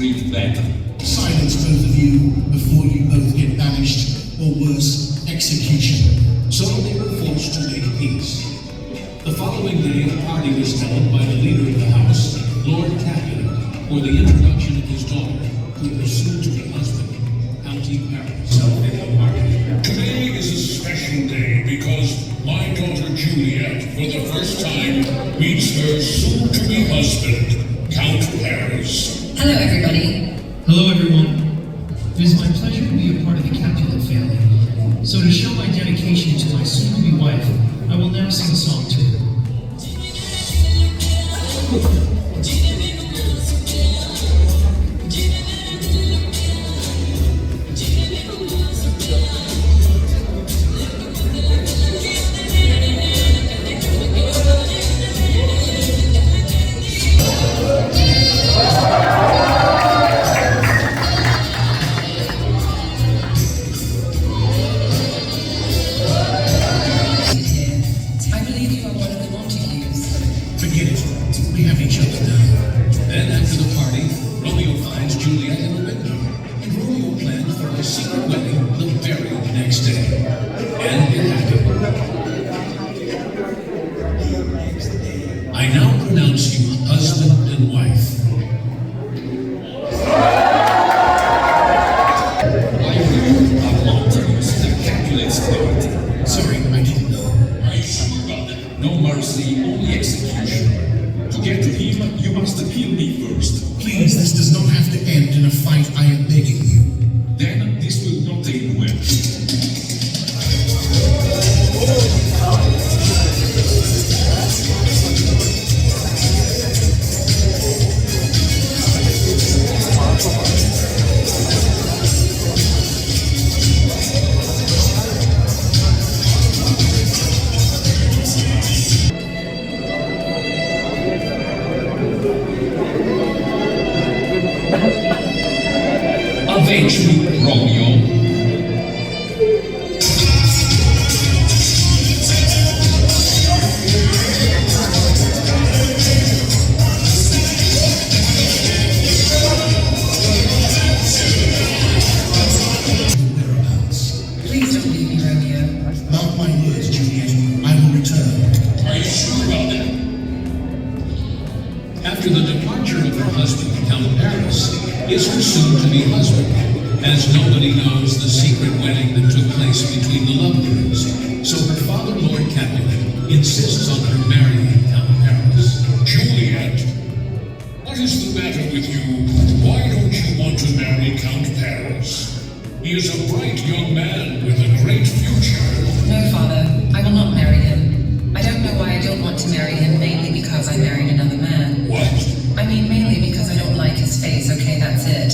screamed back. Silence both of you before you both get banished, or worse, execution. So they were forced to make peace. The following day, a party was held by the leader of the house, Lord Capulet, for the introduction of his daughter to her soon-to-be husband, County Paris. Today is a special day because my daughter Juliet, for the first time, meets her soon-to-be husband, Count Paris. Hello, everybody. Hello, everyone. It is my pleasure to be a part of the Capulet family. So to show my dedication to my soon-to-be wife, I will now sing a song to her. Forget it. We have each other now. Then, after the party, Romeo finds Juliet in a window, and Romeo planned for a secret wedding the very next day. And it happened. I now pronounce you husband and wife. I heard about the Capulet's court. Sorry, I didn't know. Are you sure about that? No mercy, only execution. To get to him, you must kill me first. Please, this does not have to end in a fight, I am begging you. Then this will not end well. Avenge me, Romeo. Whereabouts? Please don't leave me, Romeo. Mark my words, Juliet. I will return. Are you sure about that? After the departure of her husband, Count Paris, is her soon-to-be husband, as nobody knows the secret wedding that took place between the lovebirds. So her father, Lord Capulet, insists on her marrying Count Paris. Juliet, what is the matter with you? Why don't you want to marry Count Paris? He is a bright young man with a great future. No, Father, I will not marry him. I don't know why I don't want to marry him, mainly because I married another man. What? I mean, mainly because I don't like his face, okay, that's it.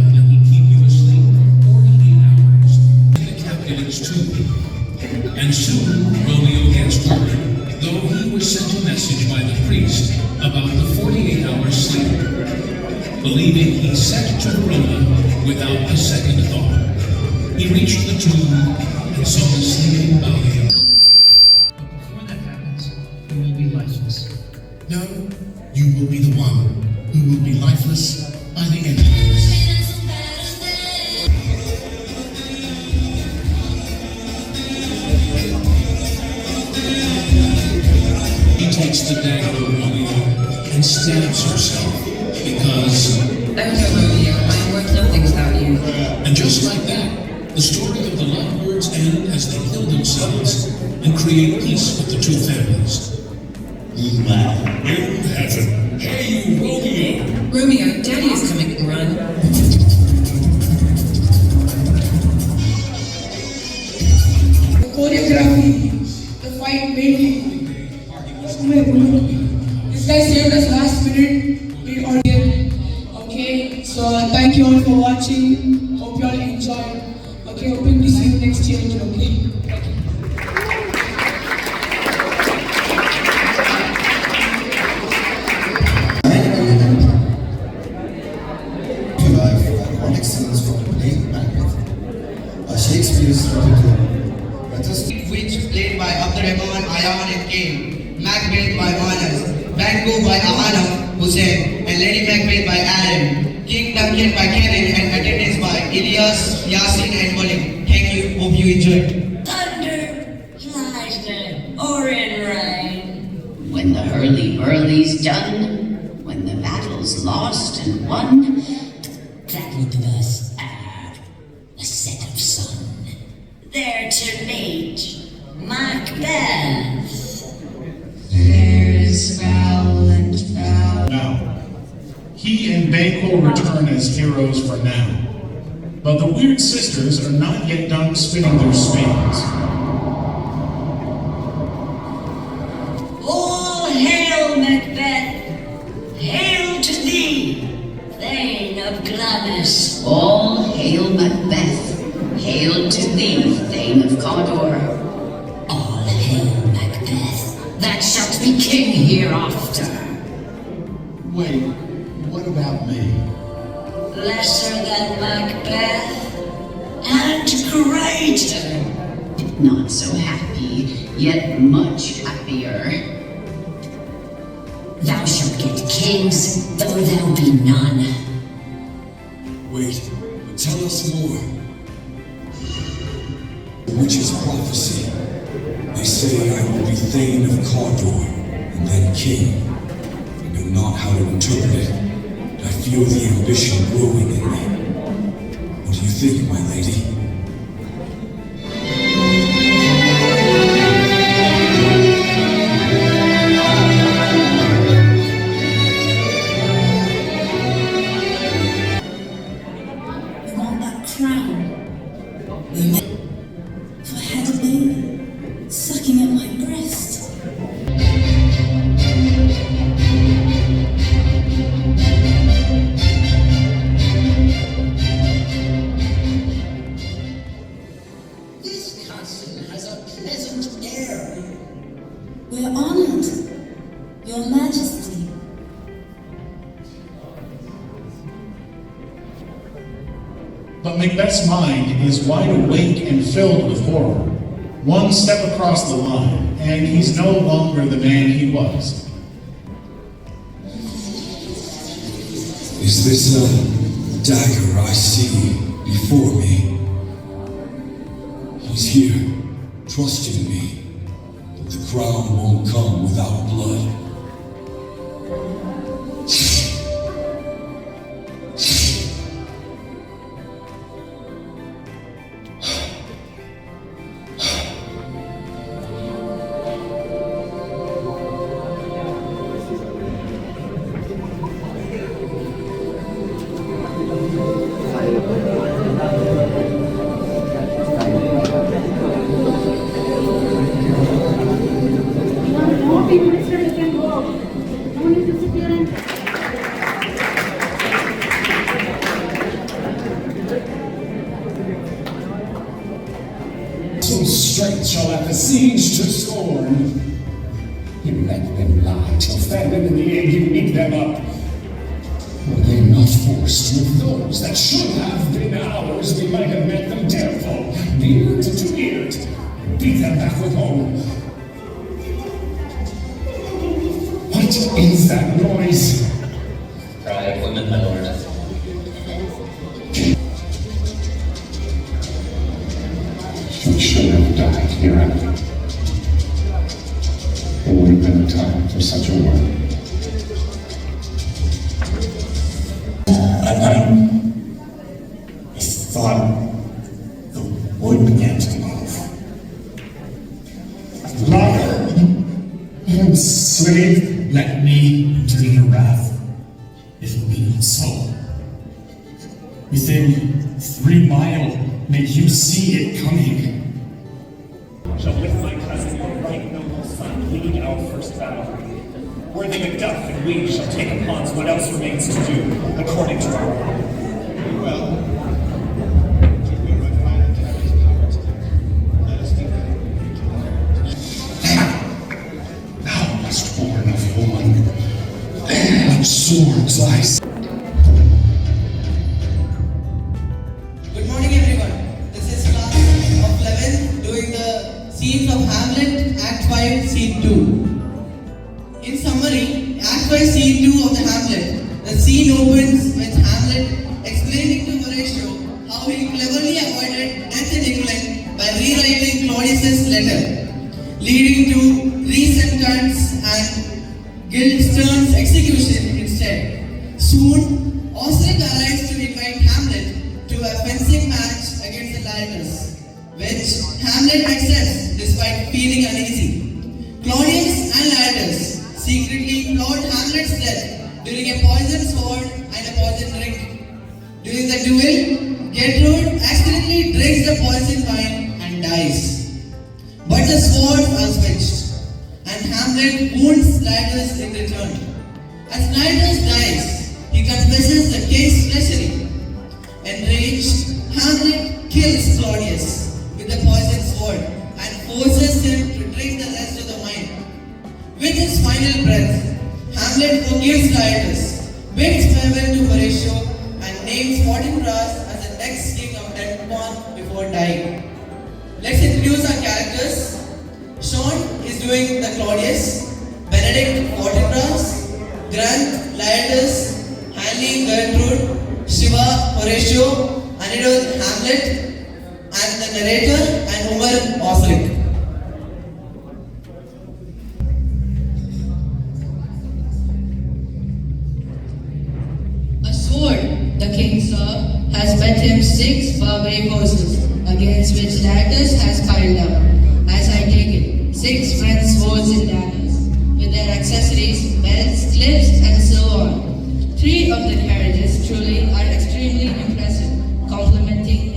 That will keep you asleep for 48 hours in the Capulet's tomb. And soon Romeo gets word, though he was sent a message by the priest about the 48-hour sleep, believing he set to Roma without a second thought. He reached the tomb and saw the sleeping body. But before that happens, you will be lifeless. No, you will be the one who will be lifeless by the end of this. She takes the dagger of Romeo and stabs herself because... Oh no, Romeo, I am worth nothing without you. And just like that, the story of the lovebirds end as they kill themselves and create peace with the two families. Wow. In heaven. Hey, you Romeo! Romeo, Daddy is coming, run. The choreography, the fight mainly. This guy saved us last minute in audience. Okay, so thank you all for watching. Hope you all enjoyed. Okay, hoping to see you next year. Okay. Thank you. Iconic scenes from the play Macbeth, a Shakespeare's which played by Abdurrahman, Ayan and Kane, Macbeth by Manas, Bango by Ahana Hussein, and Lady Macbeth by Aaron, King Duncan by Kevin, and attendance by Ilyas, Yasin and Molim. Thank you, hope you enjoyed. Thunder, lightning, or in rain. When the hurly-burly's done, when the battle's lost and won, that will give us a set of sun. There to meet Macbeth. There's foul and foul. Now, he and Banquo return as heroes for now. But the Weird Sisters are not yet done spinning their spades. All hail, Macbeth! Hail to thee, Thane of Glamis! All hail, Macbeth! Hail to thee, Thane of Cawdor! All hail, Macbeth! That shalt be king hereafter! Wait, what about me? Lesser than Macbeth, and greater! Not so happy, yet much happier. Thou shalt get kings, though there be none. Wait, but tell us more. The witch's prophecy. They say I will be Thane of Cawdor, and then king. I know not how to interpret it. I feel the ambition growing in me. What do you think, my lady? I want that crown. If I had a baby sucking at my breast. We're honored, Your Majesty. But Macbeth's mind is wide awake and filled with horror. One step across the line, and he's no longer the man he was. Is this a dagger I see before me? He's here, trusting me. But the crown won't come without blood. Strength shall have besieged to scorn. You let them lie till famine in the egg you eat them up. Were they not forced with those that should have been ours, we might have met them downfall, beard to beard, and beat them back with home. What is that noise? Cry of women, my lord. She should have died hereafter. There would have been a time for such a word. At night, I thought the wood began to move. Liar! Slave, let me to your wrath, if it be not so. Within 3 miles, may you see it coming. Shall with my cousin, your right noble son, lead our first battle. Worthy Macduff and we shall take upon what else remains to do, according to our law. Well, thou wast born of woman. What swords I see. Good morning, everyone. This is class of 11 doing the Horatio how he cleverly avoided death in England by rewriting Claudius's letter, leading to re-sentence and Guildenstern's execution instead. Soon, Osric arrives to invite Hamlet to a fencing match against the Laertes, which Hamlet accepts despite feeling uneasy. Claudius and Laertes secretly plot Hamlet's death during a poisoned sword and a poisoned drink. During the duel, Gertrude accidentally drinks the poisoned wine and dies. But the swords are switched, and Hamlet wounds Laertes in return. As Laertes dies, he confesses the king's treachery. Enraged, Hamlet kills Claudius with the poisoned sword and forces him to drink the rest of the wine. With his final breath, Hamlet forgives Laertes, bids farewell to Horatio, and names Fortinbras as the next king of Denmark before dying. Let's introduce our characters. Sean is doing the Claudius, Benedict Fortinbras, Grant Laertes, Hanley Gertrude, Shiva Horatio, Anirudh Hamlet, and the narrator and Umar Osric. A sword, the king saw, has bet him 6 Barbary horses, against which Laertes has piled up, as I take it, 6 French swords and daggers, with their accessories, belts, clips, and so on. 3 of the carriages truly are extremely impressive, complementing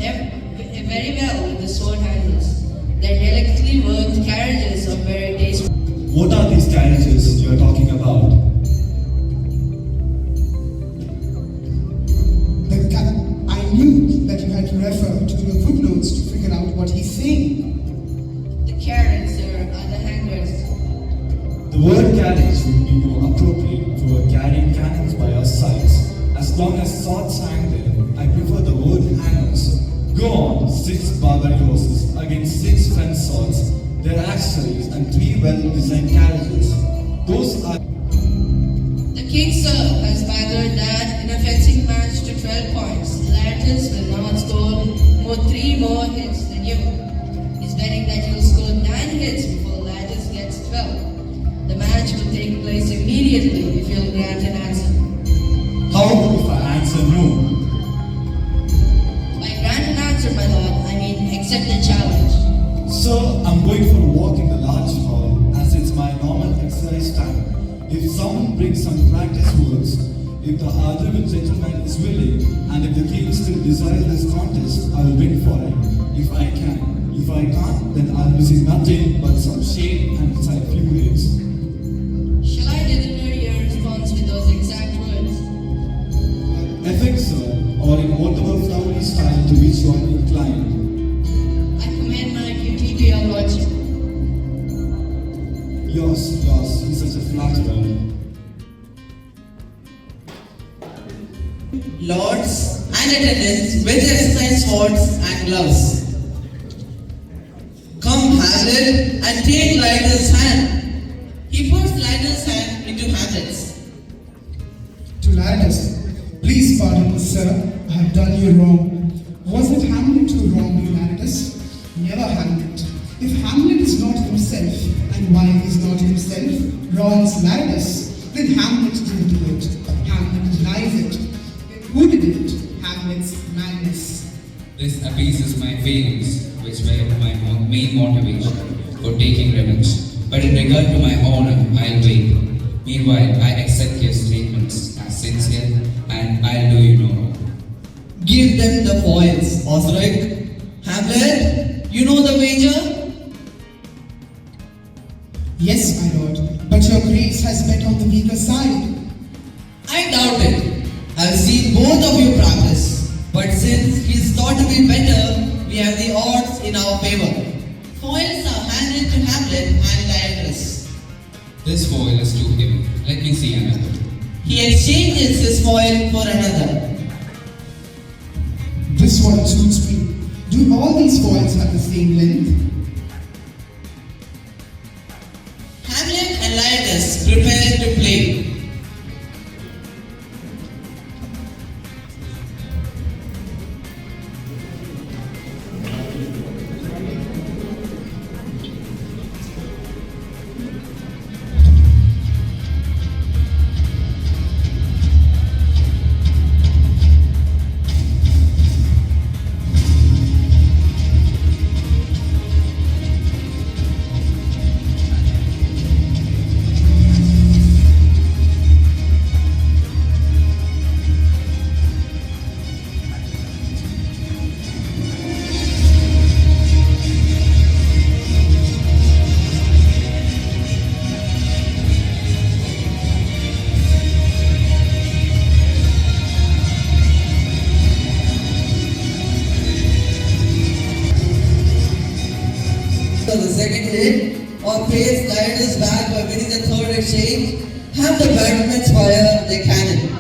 very well with the sword handles. They're delicately worked carriages of very tasteful. What are these carriages you are talking about? I knew that you had to refer to the footnotes to figure out what he's saying. The carriages, sir, are the hangers. The word carriage would be more appropriate for carrying cannons by our sides. As long as swords hang there, I prefer the word hangers. Go on, 6 Barbary horses against 6 French swords, their accessories, and 3 well-designed carriages. Those are... The king, sir, has wagered that in a fencing match to 12 points, Laertes will not score 3 more hits than you. He's betting that you'll score 9 hits before Laertes gets 12. The match will take place immediately if you'll grant an answer. How if I answer no? By grant an answer, my lord, I mean accept the challenge. Sir, I'm going for a walk in the large hall as it's my normal exercise time. If someone brings some practice words, if the other gentleman is willing, and if the king still desires this contest, I will win for him, if I can. If I can't, then I'll receive nothing but some shame and a few hits. Shall I deliver your response with those exact words? Ethics, sir, or in whatever flowery style to which you are inclined. I commend my duty to your lordship. Yours, he's such a flatterer. Lords and attendants with exercise swords and gloves. Come, Hamlet, and take Laertes' hand. He puts Laertes' hand into Hamlet's. To Laertes, please pardon me, sir, I have done you wrong. Was it Hamlet who wronged you, Laertes? Never Hamlet. If Hamlet is not himself, and while he is not himself, wrongs Laertes, then Hamlet didn't do it. Hamlet denies it. Then who did it? Hamlet's madness. This appeases my feelings, which were my main motivation for taking revenge. But in regard to my honor, I'll wait. Meanwhile, I accept your statements as sincere, and I'll do you no wrong. Give them the foils, Osric. Hamlet, you know the wager? Yes, my lord, but your grace has bet on the weaker side. I doubt it. I've seen both of you practice. But since he's thought to be better, we have the odds in our favor. Foils are handed to Hamlet and Laertes. This foil is too heavy. Let me see another. He exchanges his foil for another. This one suits me. Do all these foils have the same length? Hamlet and Laertes prepare to play. for the second hit, or pace gliders back by winning the third exchange, have the batsmen fire their cannon.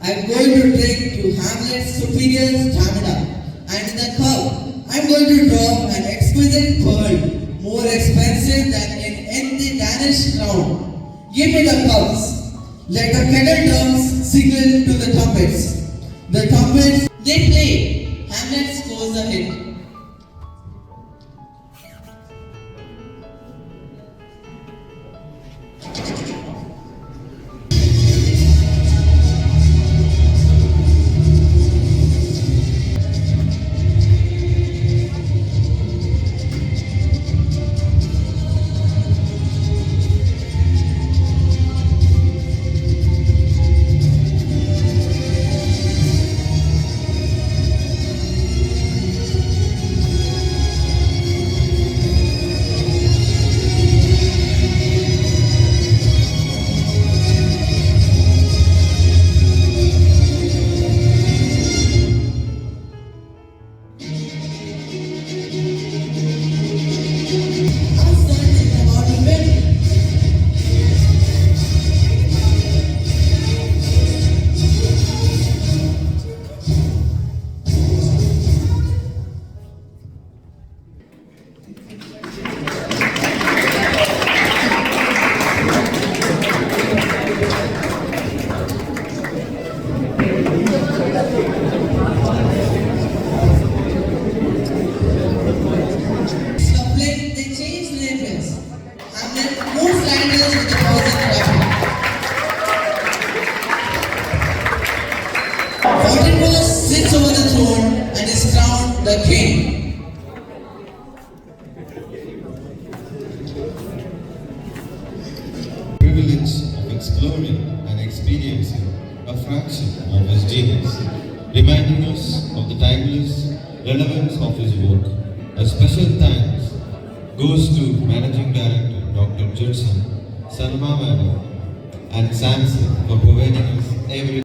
I'm going to drink to Hamlet's superior stamina, and in the cup, I'm going to drop an exquisite pearl, more expensive than in any Danish crown. Give me the cups. Let the kettle drums signal to the trumpets. The trumpets, they play. Hamlet scores a hit. Sits over the throne and is crowned the king. Privilege of exploring and experiencing a fraction of his genius, reminding us of the timeless relevance of his work. A special thanks goes to Managing Director Dr. Judson, Salma Madam, and Samson for providing us every